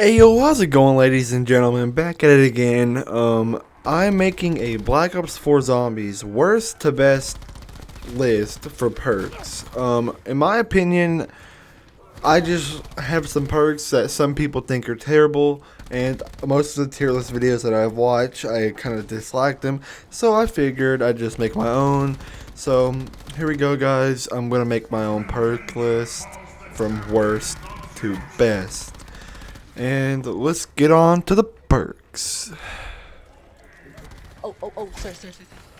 Hey yo, how's it going, ladies and gentlemen? Back at it again. I'm making a Black Ops 4 Zombies worst to best list for perks. In my opinion, I just have some perks that some people think are terrible, and most of the tier list videos that I've watched, I kind of dislike them. So I figured I'd just make my own. So here we go, guys. I'm gonna make my own perk list from worst to best. And let's get on to the perks. Sir.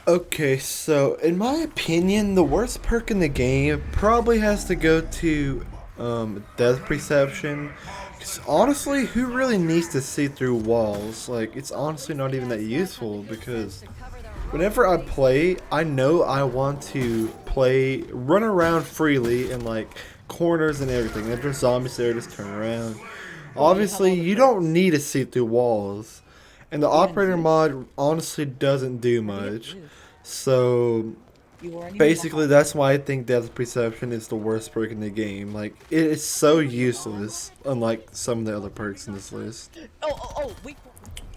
Okay, so in my opinion, the worst perk in the game probably has to go to death perception. 'Cause honestly, who really needs to see through walls? Like, it's honestly not even that useful because whenever I play, I know I want to run around freely in like corners and everything. If there's zombies there, just turn around. Obviously, you don't need to see through walls, and the operator mod honestly doesn't do much. So basically, that's why I think depth perception is the worst perk in the game. Like, it is so useless, unlike some of the other perks in this list. Wait.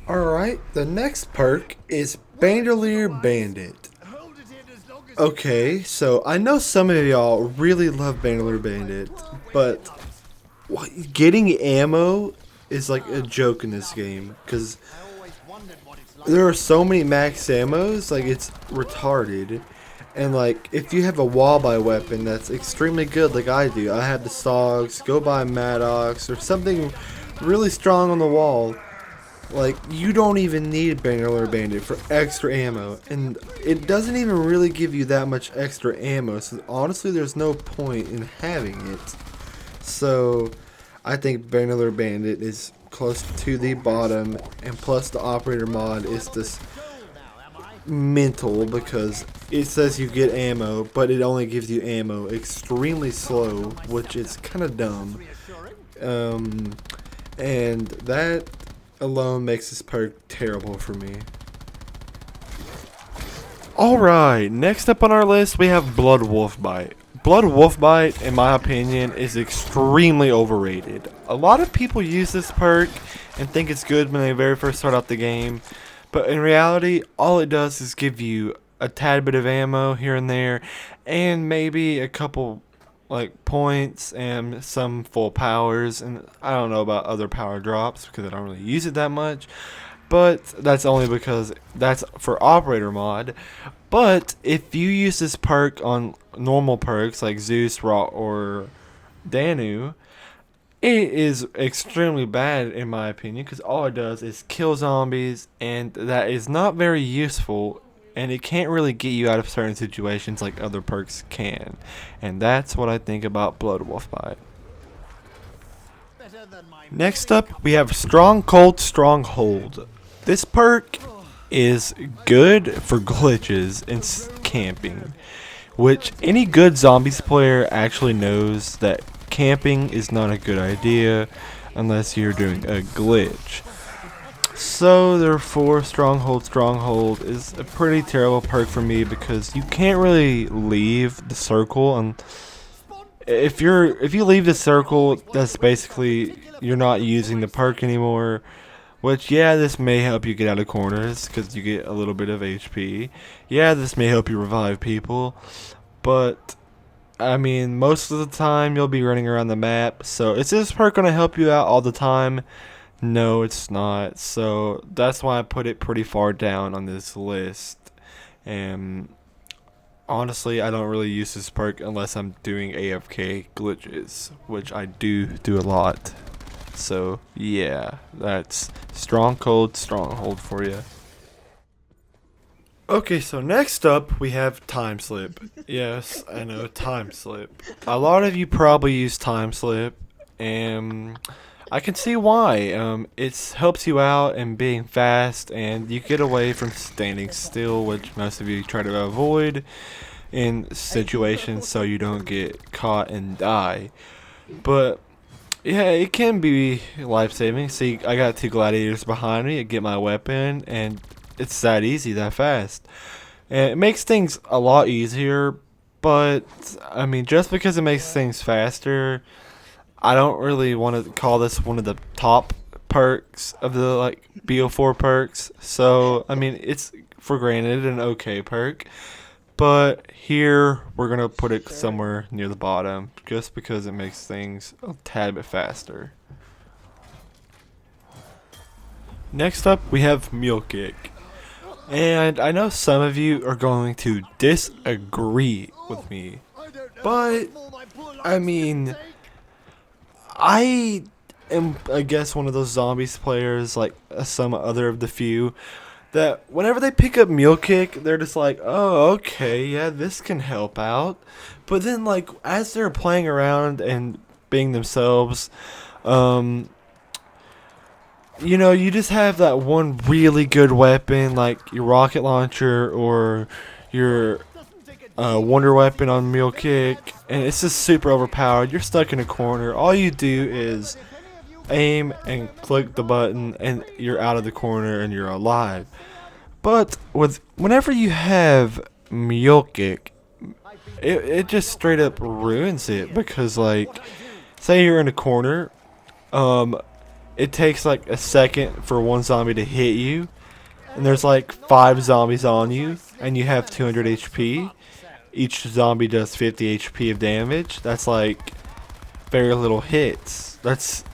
Alright, the next perk is Bandolier Bandit. Okay, so I know some of y'all really love Bandolier Bandit, but getting ammo is like a joke in this game because there are so many max ammos, like it's retarded. And like if you have a wall buy weapon that's extremely good, like I do, I have the Sogs, go buy Maddox or something really strong on the wall. Like, you don't even need Bandolier Bandit for extra ammo, and it doesn't even really give you that much extra ammo, so honestly there's no point in having it. So I think Bandolier Bandit is close to the bottom, and plus the operator mod is just mental because it says you get ammo, but it only gives you ammo extremely slow, which is kind of dumb. And that alone makes this perk terrible for me. Alright, next up on our list we have Blood Wolf Bite. Blood Wolf Bite, in my opinion, is extremely overrated. A lot of people use this perk and think it's good when they very first start out the game, but in reality, all it does is give you a tad bit of ammo here and there, and maybe a couple like points and some full powers, and I don't know about other power drops because I don't really use it that much, but that's only because that's for operator mod. But if you use this perk on normal perks like Zeus, Raw, or Danu, it is extremely bad in my opinion because all it does is kill zombies, and that is not very useful, and it can't really get you out of certain situations like other perks can. And that's what I think about Blood Wolf Bite. Next up, we have Stronghold. This perk is good for glitches and camping, which any good zombies player actually knows that camping is not a good idea unless you're doing a glitch. So therefore, Stronghold is a pretty terrible perk for me because you can't really leave the circle, and if you leave the circle, that's basically you're not using the perk anymore. Which, yeah, this may help you get out of corners because you get a little bit of HP. Yeah, this may help you revive people, but I mean, most of the time you'll be running around the map. So is this perk gonna help you out all the time? No, it's not. So that's why I put it pretty far down on this list. And honestly, I don't really use this perk unless I'm doing AFK glitches, which I do a lot. So yeah, that's Stronghold for you. Okay, so next up we have Time Slip. Yes, I know, Time Slip. A lot of you probably use Time Slip, and I can see why. It helps you out in being fast, and you get away from standing still, which most of you try to avoid in situations so you don't get caught and die. But yeah, it can be life-saving. See, I got two gladiators behind me. I get my weapon, and it's that easy, that fast. And it makes things a lot easier, but I mean, just because it makes things faster, I don't really want to call this one of the top perks of the like Bo4 perks. So I mean, it's for granted an okay perk, but here we're gonna put it somewhere near the bottom just because it makes things a tad bit faster. Next up, we have Mule Kick. And I know some of you are going to disagree with me, but I mean, I am, I guess, one of those zombies players, like some other of the few, that whenever they pick up Mule Kick, they're just like, oh, okay, yeah, this can help out. But then, like, as they're playing around and being themselves, you know, you just have that one really good weapon, like your rocket launcher or your wonder weapon on Mule Kick, and it's just super overpowered. You're stuck in a corner. All you do is aim and click the button, and you're out of the corner and you're alive. But whenever you have Mule Kick, it just straight up ruins it, because like, say you're in a corner, it takes like a second for one zombie to hit you, and there's like 5 zombies on you, and you have 200 HP. Each zombie does 50 HP of damage. That's like very little hits. Let's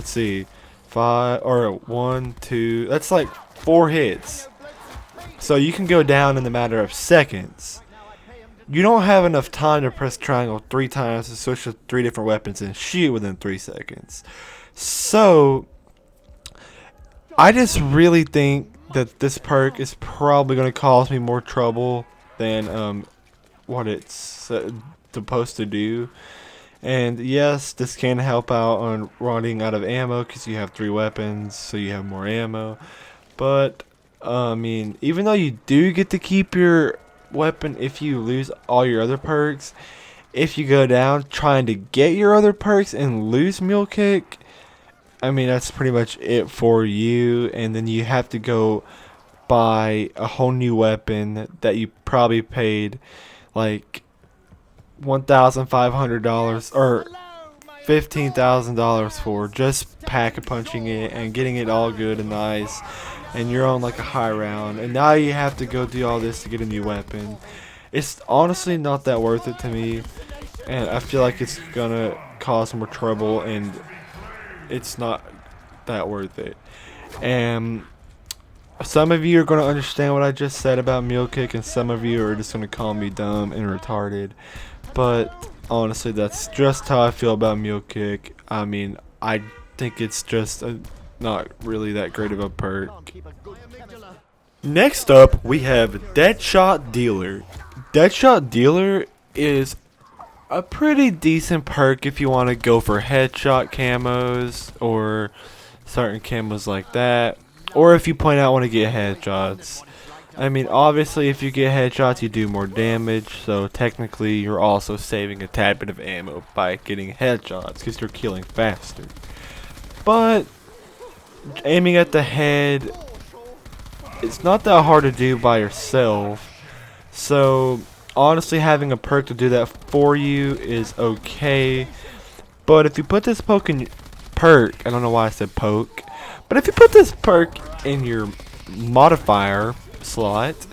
see, 5 or 1, 2. That's like 4 hits. So you can go down in the matter of seconds. You don't have enough time to press triangle 3 times to switch to 3 different weapons and shoot within 3 seconds. So, I just really think that this perk is probably going to cause me more trouble than what it's supposed to do. And yes, this can help out on running out of ammo because you have 3 weapons, so you have more ammo. But, I mean, even though you do get to keep your weapon if you lose all your other perks, if you go down trying to get your other perks and lose Mule Kick, I mean, that's pretty much it for you, and then you have to go buy a whole new weapon that you probably paid like $1,500 or $15,000 for, just pack-a-punching it and getting it all good and nice, and you're on like a high round, and now you have to go do all this to get a new weapon. It's honestly not that worth it to me, and I feel like it's gonna cause more trouble, and it's not that worth it. And some of you are going to understand what I just said about Mule Kick, and some of you are just going to call me dumb and retarded. But honestly, that's just how I feel about Mule Kick. I mean, I think it's just not really that great of a perk. Next up, we have Deadshot Dealer. Deadshot Dealer is a pretty decent perk if you want to go for headshot camos or certain camos like that, or if you point out want to get headshots. I mean, obviously if you get headshots you do more damage, so technically you're also saving a tad bit of ammo by getting headshots because you're killing faster. But aiming at the head, it's not that hard to do by yourself, so honestly, having a perk to do that for you is okay. But if you put this perk, I don't know why I said poke, but if you put this perk in your modifier slot,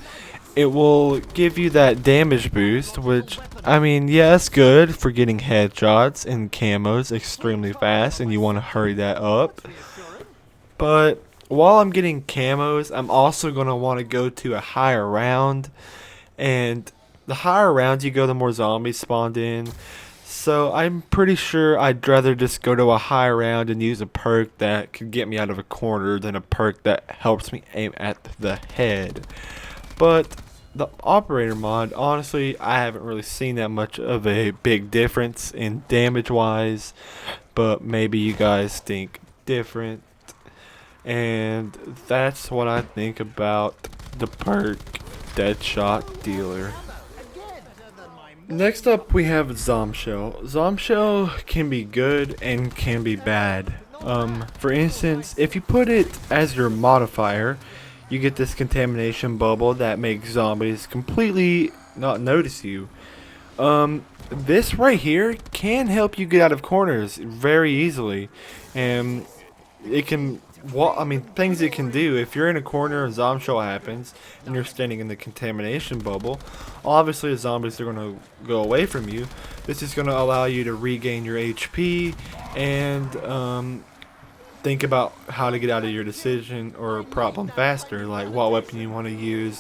it will give you that damage boost, which, I mean, yeah, it's good for getting headshots and camos extremely fast, and you want to hurry that up. But while I'm getting camos, I'm also going to want to go to a higher round, and the higher rounds you go, the more zombies spawned in. So I'm pretty sure I'd rather just go to a high round and use a perk that could get me out of a corner than a perk that helps me aim at the head. But the operator mod, honestly, I haven't really seen that much of a big difference in damage wise, but maybe you guys think different. And that's what I think about the perk Deadshot Dealer. Next up, we have Zombshell. Zombshell can be good and can be bad. For instance, if you put it as your modifier, you get this contamination bubble that makes zombies completely not notice you. This right here can help you get out of corners very easily, and it can. What I mean, things it can do. If you're in a corner, a zombie show happens, and you're standing in the contamination bubble, obviously the zombies are gonna go away from you. This is gonna allow you to regain your HP and think about how to get out of your decision or problem faster, like what weapon you want to use,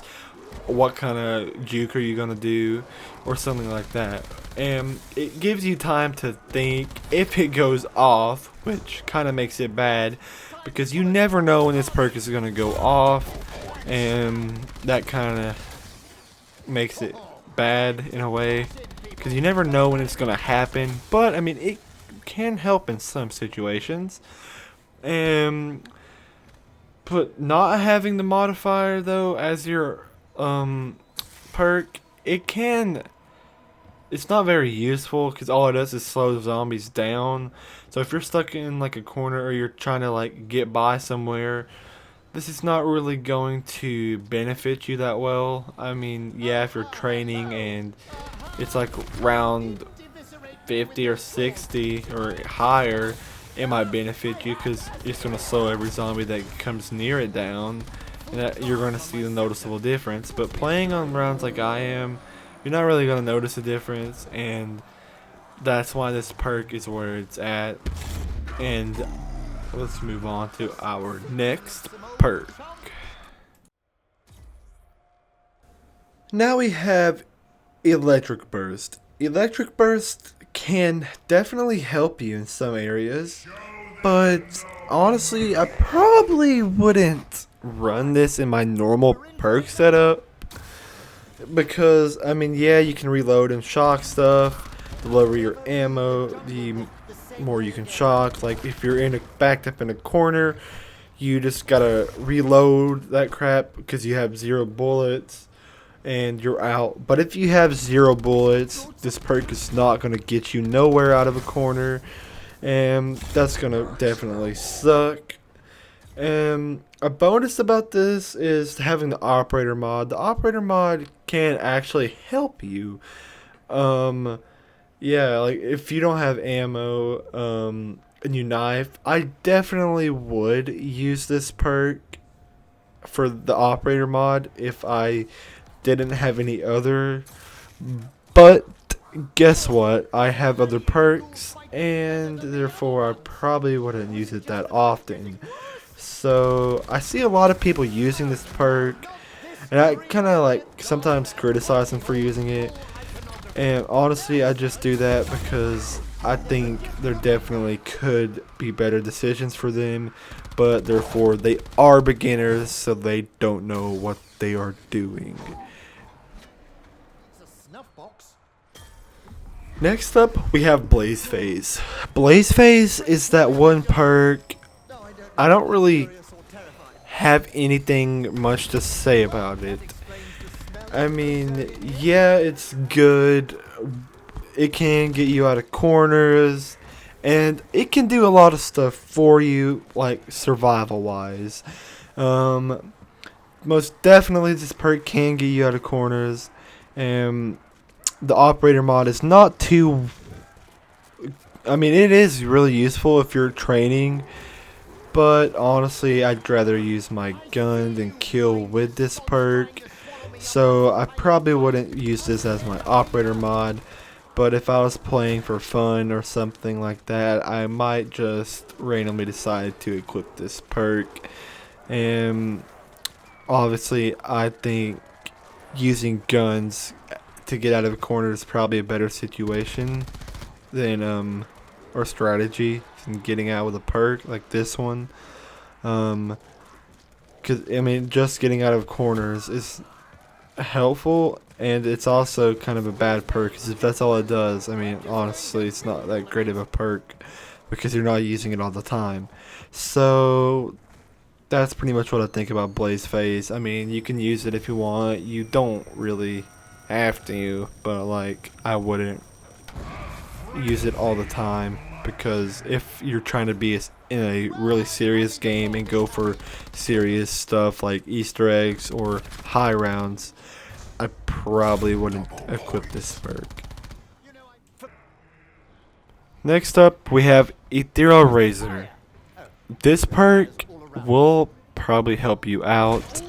what kind of juke are you going to do, or something like that. And it gives you time to think if it goes off, which kind of makes it bad because you never know when this perk is going to go off, and that kind of makes it bad in a way because you never know when it's going to happen. But I mean, it can help in some situations. But not having the modifier though as your perk, it's not very useful because all it does is slow zombies down. So if you're stuck in like a corner or you're trying to like get by somewhere, this is not really going to benefit you that well. I mean, yeah, if you're training and it's like round 50 or 60 or higher, it might benefit you because it's going to slow every zombie that comes near it down, and that you're going to see the noticeable difference. But playing on rounds like I am, you're not really going to notice a difference, and that's why this perk is where it's at. And let's move on to our next perk. Now we have Electric Burst. Electric Burst can definitely help you in some areas, but honestly, I probably wouldn't run this in my normal perk setup because, I mean, yeah, you can reload and shock stuff. The lower your ammo, the more you can shock. Like, if you're backed up in a corner, you just gotta reload that crap because you have 0 bullets and you're out. But if you have 0 bullets, this perk is not going to get you nowhere out of a corner, and that's going to definitely suck. A bonus about this is having the operator mod. The operator mod can actually help you. Yeah, like if you don't have ammo and you knife, I definitely would use this perk for the operator mod if I didn't have any other. But guess what? I have other perks, and therefore I probably wouldn't use it that often. So I see a lot of people using this perk, and I kind of like sometimes criticize them for using it. And honestly, I just do that because I think there definitely could be better decisions for them, but therefore they are beginners, so they don't know what they are doing. Next up, we have Blaze Phase. Blaze Phase is that one perk I don't really have anything much to say about it. I mean, yeah, it's good. It can get you out of corners, and it can do a lot of stuff for you, like survival-wise. Most definitely, this perk can get you out of corners, and the operator mod is not too. I mean, it is really useful if you're training, but honestly, I'd rather use my gun than kill with this perk. So I probably wouldn't use this as my operator mod, but if I was playing for fun or something like that, I might just randomly decide to equip this perk. And obviously, I think using guns to get out of a corner is probably a better situation than or strategy than getting out with a perk like this one. Because I mean, just getting out of corners is helpful, and it's also kind of a bad perk because if that's all it does, I mean, honestly, it's not that great of a perk because you're not using it all the time. So that's pretty much what I think about Blaze Phase. I mean, you can use it if you want. You don't really have to, but like, I wouldn't use it all the time because if you're trying to be in a really serious game and go for serious stuff like Easter eggs or high rounds, I probably wouldn't equip this perk. Next up, we have Ethereal Razor. this perk will probably help you out.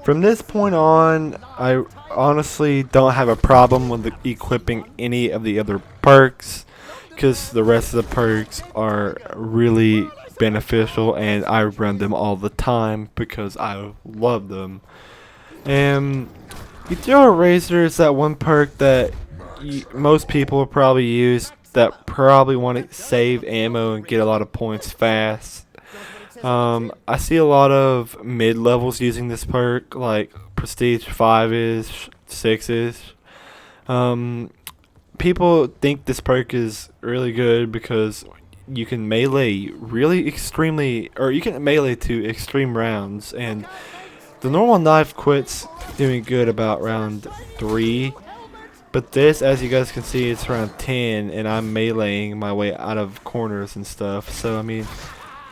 From this point on, I honestly don't have a problem with equipping any of the other perks because the rest of the perks are really beneficial and I run them all the time because I love them. And you throw a razor is that one perk that most people will probably use that probably want to save ammo and get a lot of points fast. I see a lot of mid levels using this perk, like Prestige 5-ish, 6-ish. People think this perk is really good because you can melee really extremely, or you can melee to extreme rounds, and the normal knife quits doing good about round 3. But this, as you guys can see, it's around 10, and I'm meleeing my way out of corners and stuff. So, I mean,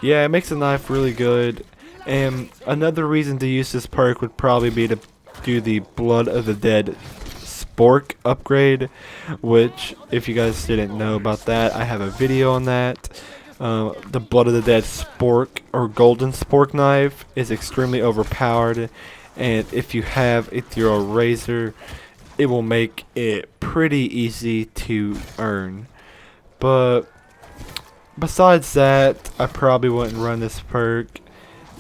yeah, it makes the knife really good. And another reason to use this perk would probably be to do the Blood of the Dead Spork upgrade, which, if you guys didn't know about that, I have a video on that. The Blood of the Dead Spork, or Golden Spork knife, is extremely overpowered. And if you have a throw razor, it will make it pretty easy to earn. But besides that, I probably wouldn't run this perk.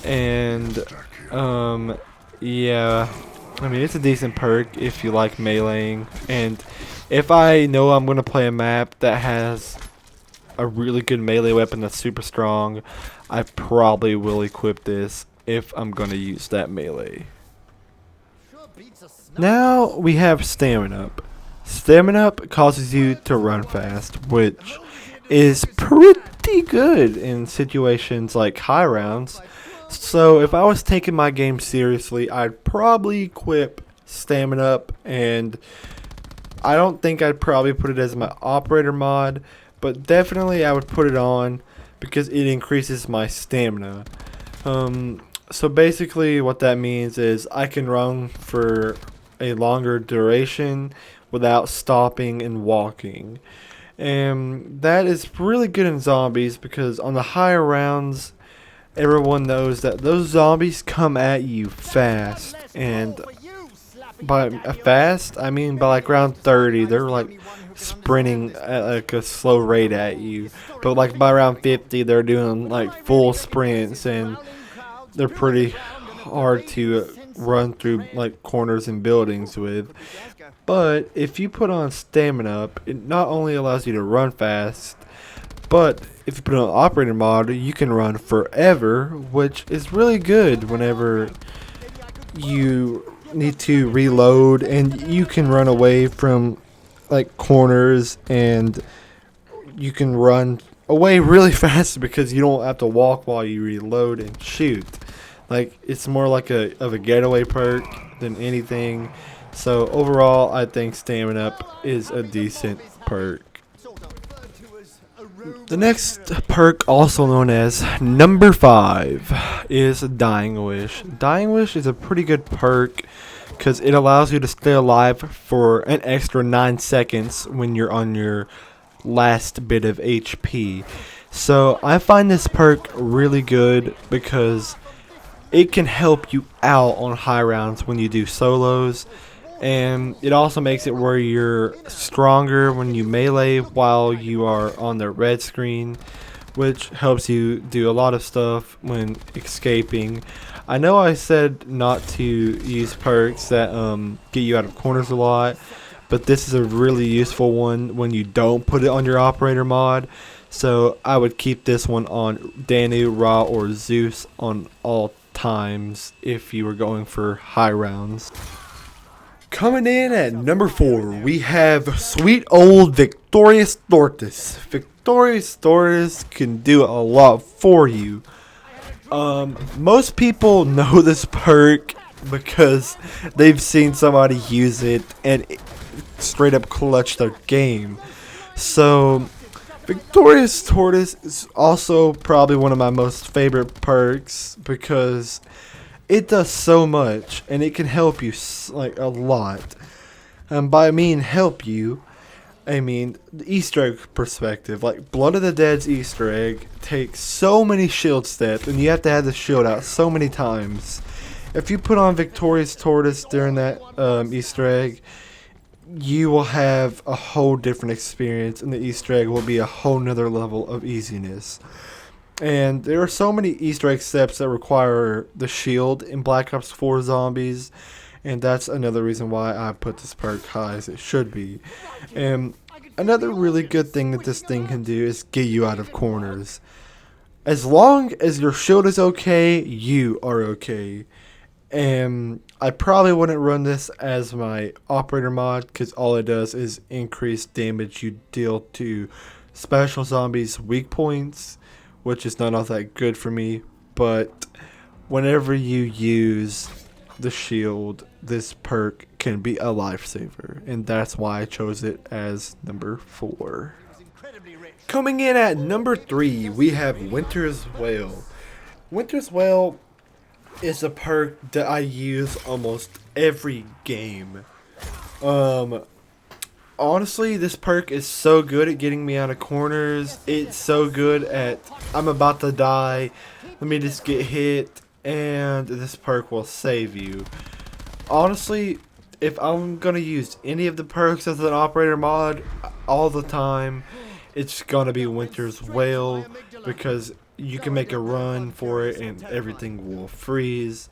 And yeah, I mean, it's a decent perk if you like meleeing. And if I know I'm going to play a map that has a really good melee weapon that's super strong, I probably will equip this if I'm going to use that melee. Now we have Stamina Up. Stamina Up causes you to run fast, which is pretty good in situations like high rounds. So if I was taking my game seriously, I'd probably equip Stamina Up, and I don't think I'd probably put it as my operator mod, but definitely I would put it on because it increases my stamina. So basically what that means is I can run for a longer duration without stopping and walking. And that is really good in zombies because on the higher rounds, everyone knows that those zombies come at you fast. And by fast, I mean by like round 30, they're like sprinting at like a slow rate at you. But like by round 50, they're doing like full sprints, and they're pretty hard to run through like corners and buildings with. But if you put on Stamina Up, it not only allows you to run fast, but if you put on operator mod, you can run forever, which is really good whenever you need to reload, and you can run away from like corners, and you can run away really fast because you don't have to walk while you reload and shoot. Like, it's more like a getaway perk than anything. So overall, I think Stamina Up is a decent perk. The next perk, also known as number 5, is Dying Wish. Dying Wish is a pretty good perk because it allows you to stay alive for an extra 9 seconds when you're on your last bit of HP. So I find this perk really good because it can help you out on high rounds when you do solos, and it also makes it where you're stronger when you melee while you are on the red screen, which helps you do a lot of stuff when escaping. I know I said not to use perks that get you out of corners a lot, but this is a really useful one when you don't put it on your operator mod. So I would keep this one on Danu, Ra, or Zeus on all times if you were going for high rounds. Coming in at number 4, we have sweet old Victorious Tortoise. Victorious Tortoise can do a lot for you. Most people know this perk because they've seen somebody use it and it straight up clutch their game. So Victorious Tortoise is also probably one of my most favorite perks because it does so much and it can help you like a lot. And by I mean help you, I mean, the Easter egg perspective, like Blood of the Dead's Easter egg takes so many shield steps, and you have to have the shield out so many times. If you put on Victorious Tortoise during that Easter egg, you will have a whole different experience, and the Easter egg will be a whole nother level of easiness. And there are so many Easter egg steps that require the shield in Black Ops 4 Zombies, and that's another reason why I put this perk high as it should be. And another really good thing that this thing can do is get you out of corners. As long as your shield is okay, you are okay. And I probably wouldn't run this as my operator mod because all it does is increase damage you deal to special zombies' weak points, which is not all that good for me. But whenever you use the shield, this perk can be a lifesaver, and that's why I chose it as number 4. Coming in at number 3, we have Winter's Wail. Winter's Wail is a perk that I use almost every game. Honestly, this perk is so good at getting me out of corners. It's so good at, I'm about to die, let me just get hit, and this perk will save you. Honestly, if I'm gonna use any of the perks as an operator mod all the time, it's gonna be Winter's Wail, because you can make a run for it and everything will freeze.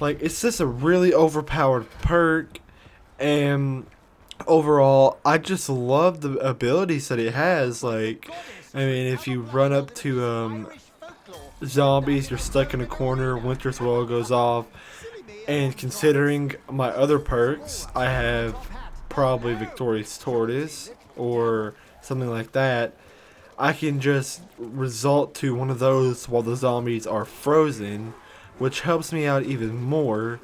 Like, it's just a really overpowered perk, and overall I just love the abilities that it has. Like, I mean, if you run up to zombies, you're stuck in a corner, Winter's Wail goes off. And considering my other perks, I have probably Victorious Tortoise or something like that, I can just result to one of those while the zombies are frozen, which helps me out even more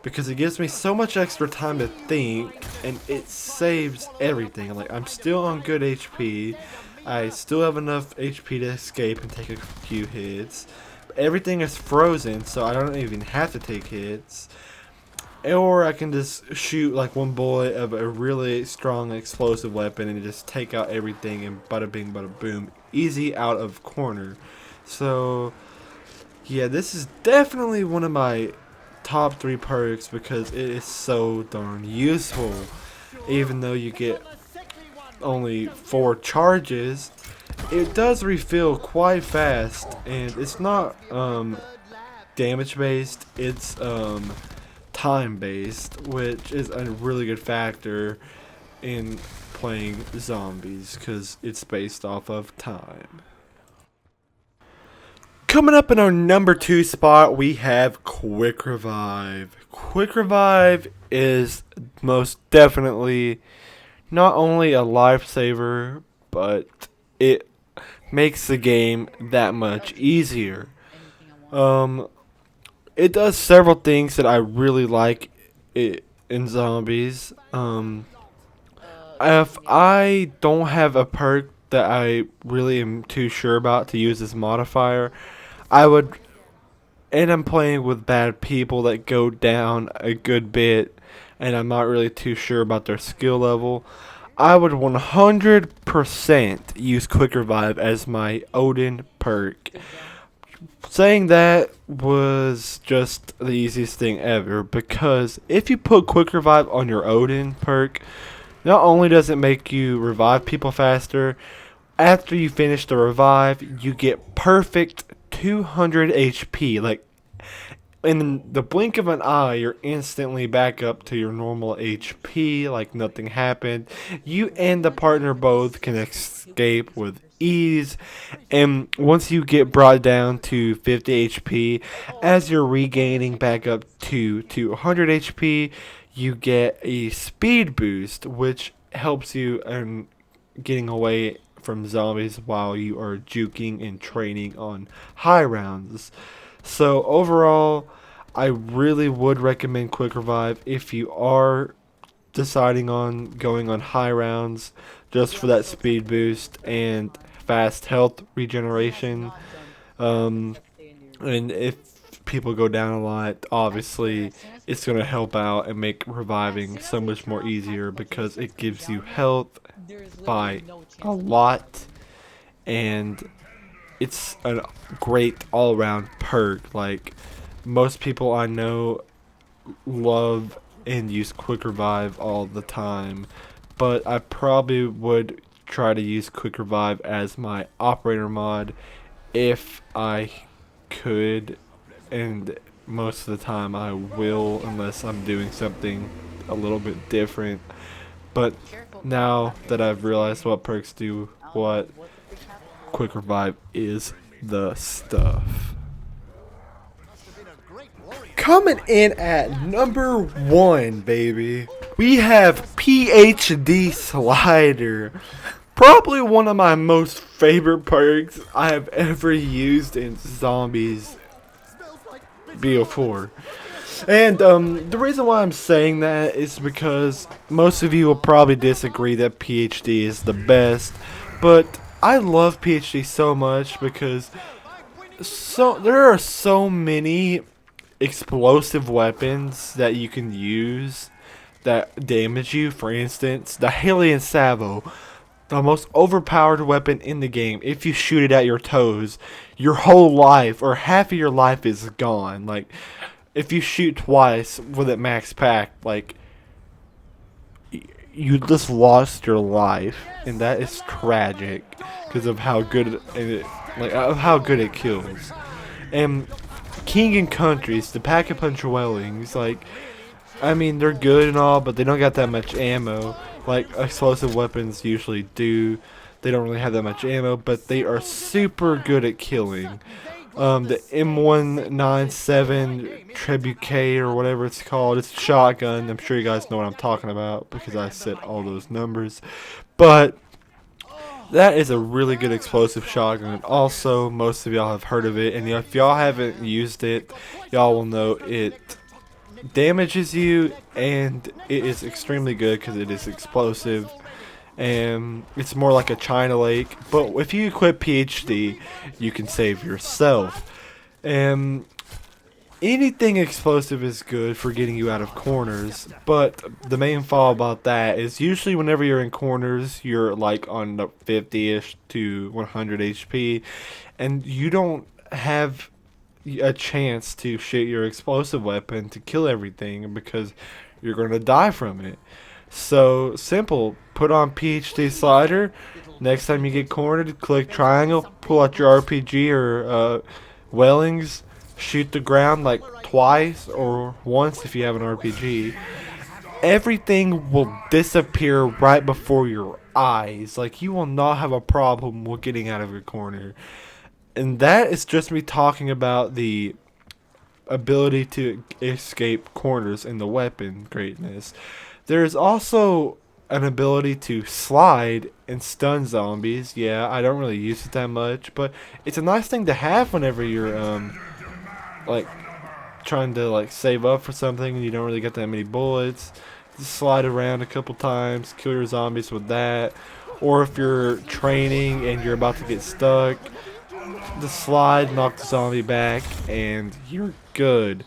because it gives me so much extra time to think, and it saves everything. Like, I'm still on good HP, I still have enough HP to escape and take a few hits. Everything is frozen, so I don't even have to take hits. Or I can just shoot like one bullet of a really strong explosive weapon and just take out everything, and bada bing bada boom, easy out of corner. So yeah, this is definitely one of my top 3 perks because it is so darn useful. Even though you get only 4 charges, it does refill quite fast, and it's not damage based, it's time based, which is a really good factor in playing zombies because it's based off of time. Coming up in our number 2 spot, we have Quick Revive. Quick Revive is most definitely not only a lifesaver, but it makes the game that much easier. It does several things that I really like in zombies. If I don't have a perk that I really am too sure about to use as modifier, I would, and I'm playing with bad people that go down a good bit, and I'm not really too sure about their skill level, I would 100% use Quick Revive as my Odin perk. Saying that was just the easiest thing ever, because if you put Quick Revive on your Odin perk, not only does it make you revive people faster, after you finish the revive, you get perfect 200 HP. Like, in the blink of an eye, you're instantly back up to your normal HP, like nothing happened. You and the partner both can escape with ease, and once you get brought down to 50 HP, as you're regaining back up to 100 HP, you get a speed boost, which helps you in getting away from zombies while you are juking and training on high rounds. So overall, I really would recommend Quick Revive if you are deciding on going on high rounds, just for that speed boost and fast health regeneration. And if people go down a lot, obviously it's going to help out and make reviving so much more easier because it gives you health by a lot, and it's a great all-around perk. Like, most people I know love and use quick revive all the time, but I probably would try to use quick revive as my operator mod if I could, and most of the time I will unless I'm doing something a little bit different. But now that I've realized what perks do what, quick revive is the stuff. Coming in at number 1, baby, we have PhD Slider. Probably one of my most favorite perks I have ever used in Zombies Bo4. And the reason why I'm saying that is because most of you will probably disagree that PhD is the best, but I love PhD so much because there are so many explosive weapons that you can use that damage you. For instance, the Alien Salvo, the most overpowered weapon in the game. If you shoot it at your toes, your whole life or half of your life is gone. Like, if you shoot twice with it max pack, like, you just lost your life, and that is tragic because of how good it kills. And King and Countries, the Pack-a-Punch Wellings, like, I mean, they're good and all, but they don't got that much ammo like explosive weapons usually do. They don't really have that much ammo, but they are super good at killing. The M197 Trebuchet or whatever it's called, it's a shotgun. I'm sure you guys know what I'm talking about because I said all those numbers. But that is a really good explosive shotgun. Also, most of y'all have heard of it, and if y'all haven't used it, y'all will know it damages you, and it is extremely good because it is explosive, and it's more like a China Lake. But if you equip PhD, you can save yourself. And anything explosive is good for getting you out of corners, but the main flaw about that is usually whenever you're in corners, you're like on the 50ish to 100 HP, and you don't have a chance to shoot your explosive weapon to kill everything because you're going to die from it. So simple, put on PhD Slider. Next time you get cornered, click triangle, pull out your RPG or Wellings, shoot the ground like twice or once if you have an RPG. Everything will disappear right before your eyes. Like, you will not have a problem with getting out of your corner. And that is just me talking about the ability to escape corners and the weapon greatness. There is also an ability to slide and stun zombies. Yeah, I don't really use it that much, but it's a nice thing to have whenever you're like trying to like save up for something and you don't really get that many bullets. Just slide around a couple times, kill your zombies with that. Or if you're training and you're about to get stuck, the slide, knock the zombie back, and you're good.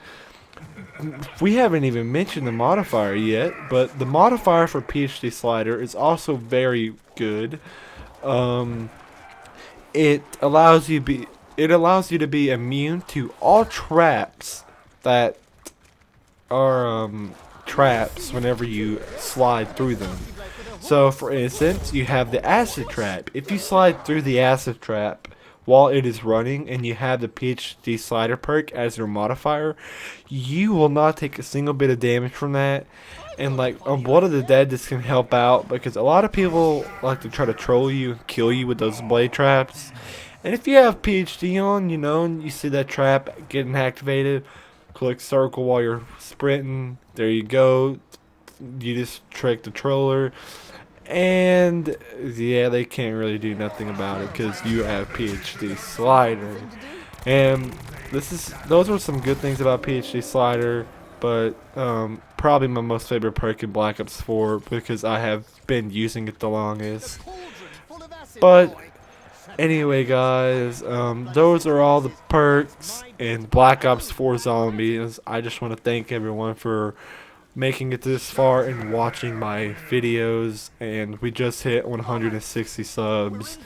We haven't even mentioned the modifier yet, but the modifier for PhD Slider is also very good. It allows you to be immune to all traps that are traps whenever you slide through them. So, for instance, you have the acid trap. If you slide through the acid trap while it is running and you have the PhD Slider perk as your modifier, you will not take a single bit of damage from that. And like on Blood of the Dead, this can help out because a lot of people like to try to troll you and kill you with those blade traps. And if you have PhD on, you know, and you see that trap getting activated, click circle while you're sprinting. There you go. You just trick the troller. And yeah, they can't really do nothing about it because you have PhD Slider. And those are some good things about PhD Slider, but probably my most favorite perk in Black Ops 4 because I have been using it the longest. But Anyway, guys, those are all the perks in Black Ops 4 Zombies. I just want to thank everyone for making it this far and watching my videos. And we just hit 160 subs.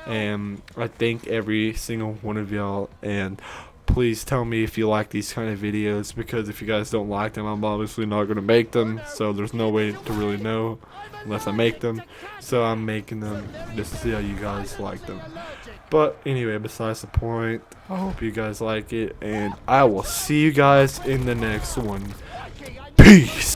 And I thank every single one of y'all. And please tell me if you like these kind of videos, because if you guys don't like them, I'm obviously not going to make them. So there's no way to really know unless I make them. So I'm making them just to see how you guys like them. But anyway, besides the point, I hope you guys like it, and I will see you guys in the next one. Peace!